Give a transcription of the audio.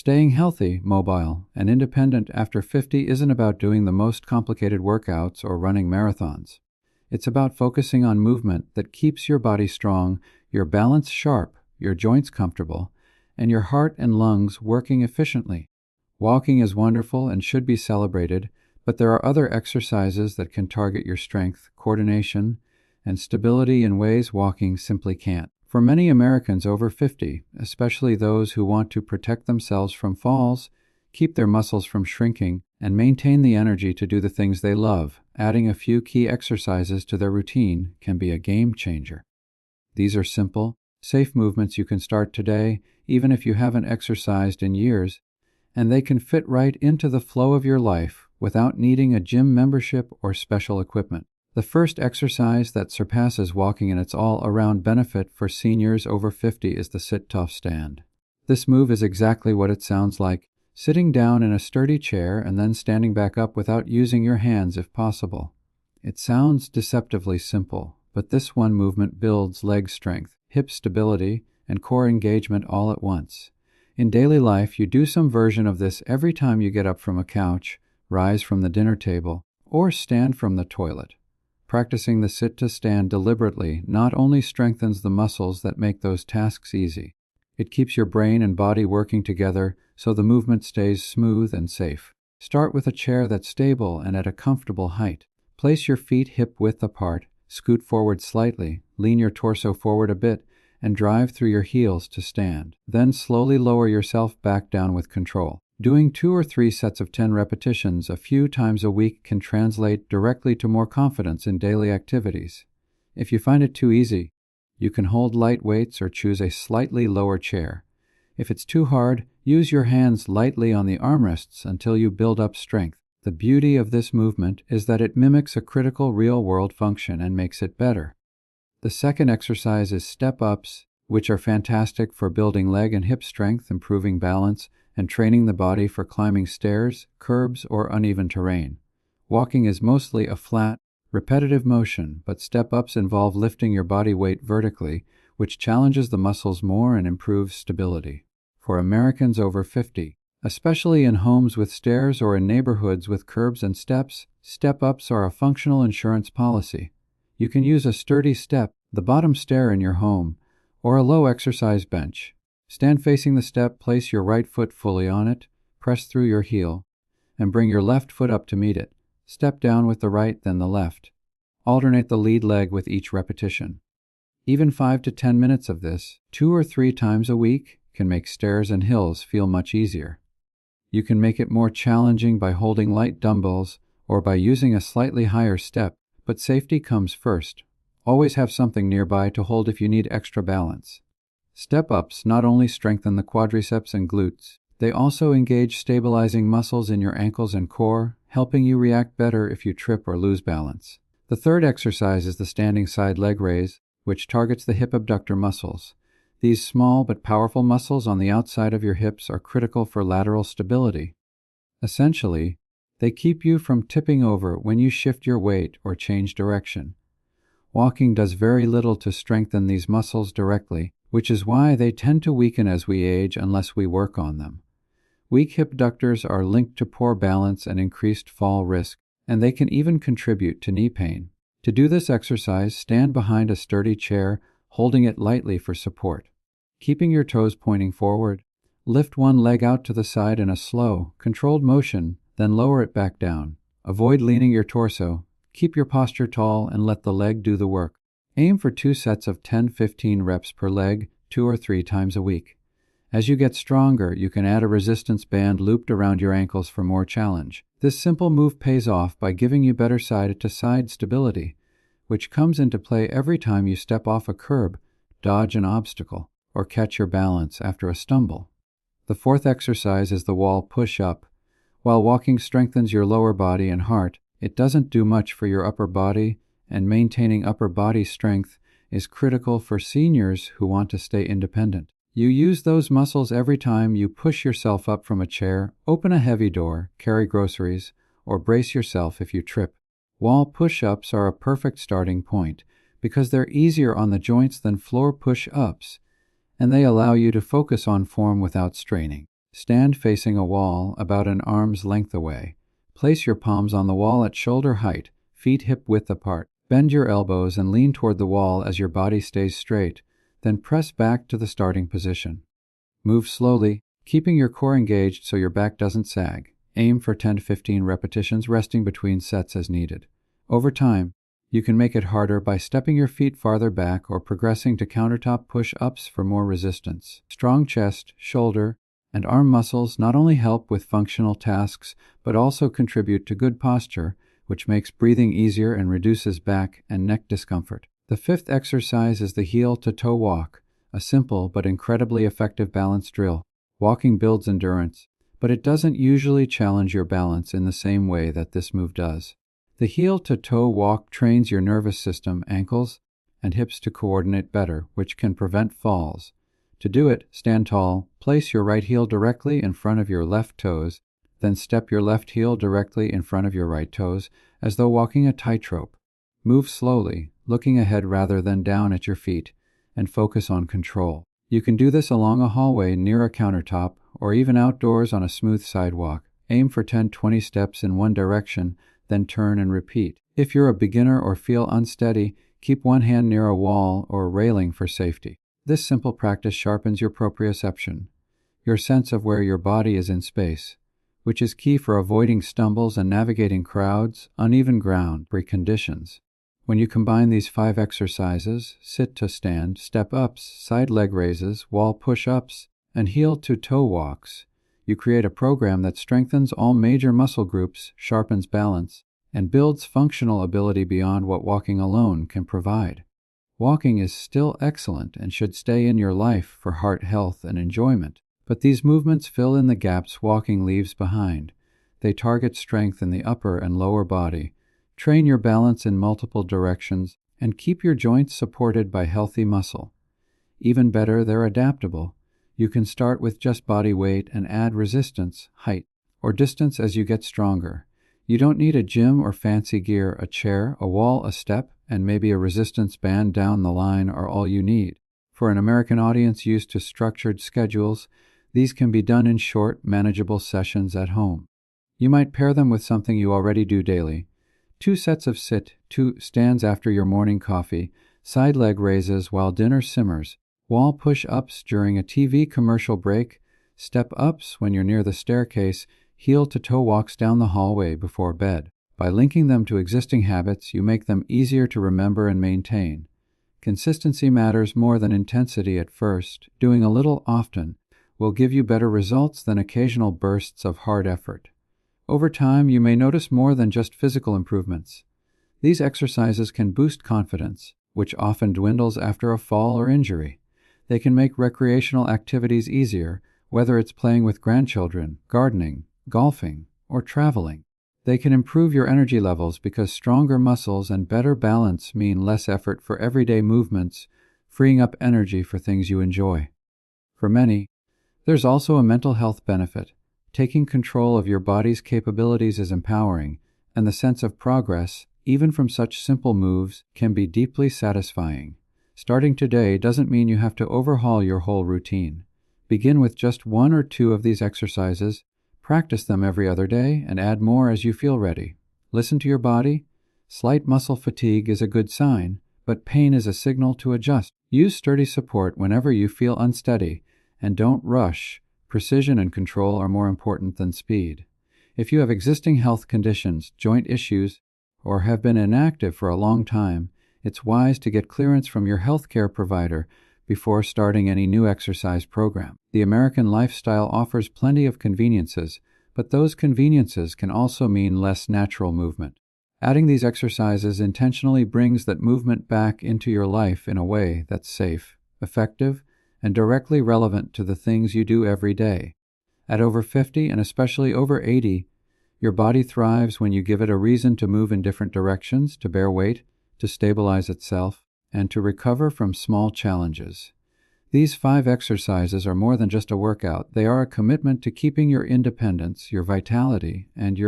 Staying healthy, mobile, and independent after 50 isn't about doing the most complicated workouts or running marathons. It's about focusing on movement that keeps your body strong, your balance sharp, your joints comfortable, and your heart and lungs working efficiently. Walking is wonderful and should be celebrated, but there are other exercises that can target your strength, coordination, and stability in ways walking simply can't. For many Americans over 50, especially those who want to protect themselves from falls, keep their muscles from shrinking, and maintain the energy to do the things they love, adding a few key exercises to their routine can be a game changer. These are simple, safe movements you can start today, even if you haven't exercised in years, and they can fit right into the flow of your life without needing a gym membership or special equipment. The first exercise that surpasses walking in its all-around benefit for seniors over 50 is the sit-tough stand. This move is exactly what it sounds like, sitting down in a sturdy chair and then standing back up without using your hands if possible. It sounds deceptively simple, but this one movement builds leg strength, hip stability, and core engagement all at once. In daily life, you do some version of this every time you get up from a couch, rise from the dinner table, or stand from the toilet. Practicing the sit-to-stand deliberately not only strengthens the muscles that make those tasks easy, it keeps your brain and body working together so the movement stays smooth and safe. Start with a chair that's stable and at a comfortable height. Place your feet hip-width apart, scoot forward slightly, lean your torso forward a bit, and drive through your heels to stand. Then slowly lower yourself back down with control. Doing 2 or 3 sets of 10 repetitions a few times a week can translate directly to more confidence in daily activities. If you find it too easy, you can hold light weights or choose a slightly lower chair. If it's too hard, use your hands lightly on the armrests until you build up strength. The beauty of this movement is that it mimics a critical real-world function and makes it better. The second exercise is step-ups, which are fantastic for building leg and hip strength, improving balance, and training the body for climbing stairs, curbs, or uneven terrain. Walking is mostly a flat, repetitive motion, but step-ups involve lifting your body weight vertically, which challenges the muscles more and improves stability. For Americans over 50, especially in homes with stairs or in neighborhoods with curbs and steps, step-ups are a functional insurance policy. You can use a sturdy step, the bottom stair in your home, or a low exercise bench. Stand facing the step, place your right foot fully on it, press through your heel, and bring your left foot up to meet it. Step down with the right, then the left. Alternate the lead leg with each repetition. Even 5 to 10 minutes of this, 2 or 3 times a week, can make stairs and hills feel much easier. You can make it more challenging by holding light dumbbells or by using a slightly higher step, but safety comes first. Always have something nearby to hold if you need extra balance. Step-ups not only strengthen the quadriceps and glutes, they also engage stabilizing muscles in your ankles and core, helping you react better if you trip or lose balance. The third exercise is the standing side leg raise, which targets the hip abductor muscles. These small but powerful muscles on the outside of your hips are critical for lateral stability. Essentially, they keep you from tipping over when you shift your weight or change direction. Walking does very little to strengthen these muscles directly, which is why they tend to weaken as we age unless we work on them. Weak hip abductors are linked to poor balance and increased fall risk, and they can even contribute to knee pain. To do this exercise, stand behind a sturdy chair, holding it lightly for support. Keeping your toes pointing forward, lift one leg out to the side in a slow, controlled motion, then lower it back down. Avoid leaning your torso. Keep your posture tall and let the leg do the work. Aim for 2 sets of 10-15 reps per leg, 2 or 3 times a week. As you get stronger, you can add a resistance band looped around your ankles for more challenge. This simple move pays off by giving you better side-to-side stability, which comes into play every time you step off a curb, dodge an obstacle, or catch your balance after a stumble. The fourth exercise is the wall push-up. While walking strengthens your lower body and heart, it doesn't do much for your upper body, and maintaining upper body strength is critical for seniors who want to stay independent. You use those muscles every time you push yourself up from a chair, open a heavy door, carry groceries, or brace yourself if you trip. Wall push-ups are a perfect starting point because they're easier on the joints than floor push-ups, and they allow you to focus on form without straining. Stand facing a wall about an arm's length away. Place your palms on the wall at shoulder height, feet hip-width apart. Bend your elbows and lean toward the wall as your body stays straight, then press back to the starting position. Move slowly, keeping your core engaged so your back doesn't sag. Aim for 10 to 15 repetitions, resting between sets as needed. Over time, you can make it harder by stepping your feet farther back or progressing to countertop push-ups for more resistance. Strong chest, shoulder, and arm muscles not only help with functional tasks, but also contribute to good posture, which makes breathing easier and reduces back and neck discomfort. The fifth exercise is the heel-to-toe walk, a simple but incredibly effective balance drill. Walking builds endurance, but it doesn't usually challenge your balance in the same way that this move does. The heel-to-toe walk trains your nervous system, ankles, and hips to coordinate better, which can prevent falls. To do it, stand tall, place your right heel directly in front of your left toes, then step your left heel directly in front of your right toes, as though walking a tightrope. Move slowly, looking ahead rather than down at your feet, and focus on control. You can do this along a hallway near a countertop, or even outdoors on a smooth sidewalk. Aim for 10-20 steps in one direction, then turn and repeat. If you're a beginner or feel unsteady, keep one hand near a wall or railing for safety. This simple practice sharpens your proprioception, your sense of where your body is in space, which is key for avoiding stumbles and navigating crowds, uneven ground, conditions. When you combine these 5 exercises, sit to stand, step-ups, side leg raises, wall push-ups, and heel-to-toe walks, you create a program that strengthens all major muscle groups, sharpens balance, and builds functional ability beyond what walking alone can provide. Walking is still excellent and should stay in your life for heart health and enjoyment, but these movements fill in the gaps walking leaves behind. They target strength in the upper and lower body, train your balance in multiple directions, and keep your joints supported by healthy muscle. Even better, they're adaptable. You can start with just body weight and add resistance, height, or distance as you get stronger. You don't need a gym or fancy gear. A chair, a wall, a step, and maybe a resistance band down the line are all you need. For an American audience used to structured schedules, these can be done in short, manageable sessions at home. You might pair them with something you already do daily. 2 sets of sit, 2 stands after your morning coffee, side leg raises while dinner simmers, wall push-ups during a TV commercial break, step-ups when you're near the staircase, heel-to-toe walks down the hallway before bed. By linking them to existing habits, you make them easier to remember and maintain. Consistency matters more than intensity at first. Doing a little often will give you better results than occasional bursts of hard effort. Over time, you may notice more than just physical improvements. These exercises can boost confidence, which often dwindles after a fall or injury. They can make recreational activities easier, whether it's playing with grandchildren, gardening, golfing, or traveling. They can improve your energy levels because stronger muscles and better balance mean less effort for everyday movements, freeing up energy for things you enjoy. For many, there's also a mental health benefit. Taking control of your body's capabilities is empowering, and the sense of progress, even from such simple moves, can be deeply satisfying. Starting today doesn't mean you have to overhaul your whole routine. Begin with just 1 or 2 of these exercises, practice them every other day, and add more as you feel ready. Listen to your body. Slight muscle fatigue is a good sign, but pain is a signal to adjust. Use sturdy support whenever you feel unsteady, and don't rush. Precision and control are more important than speed. If you have existing health conditions, joint issues, or have been inactive for a long time, it's wise to get clearance from your healthcare provider before starting any new exercise program. The American lifestyle offers plenty of conveniences, but those conveniences can also mean less natural movement. Adding these exercises intentionally brings that movement back into your life in a way that's safe, effective, and directly relevant to the things you do every day. At over 50 and especially over 80, your body thrives when you give it a reason to move in different directions, to bear weight, to stabilize itself, and to recover from small challenges. These 5 exercises are more than just a workout. They are a commitment to keeping your independence, your vitality, and your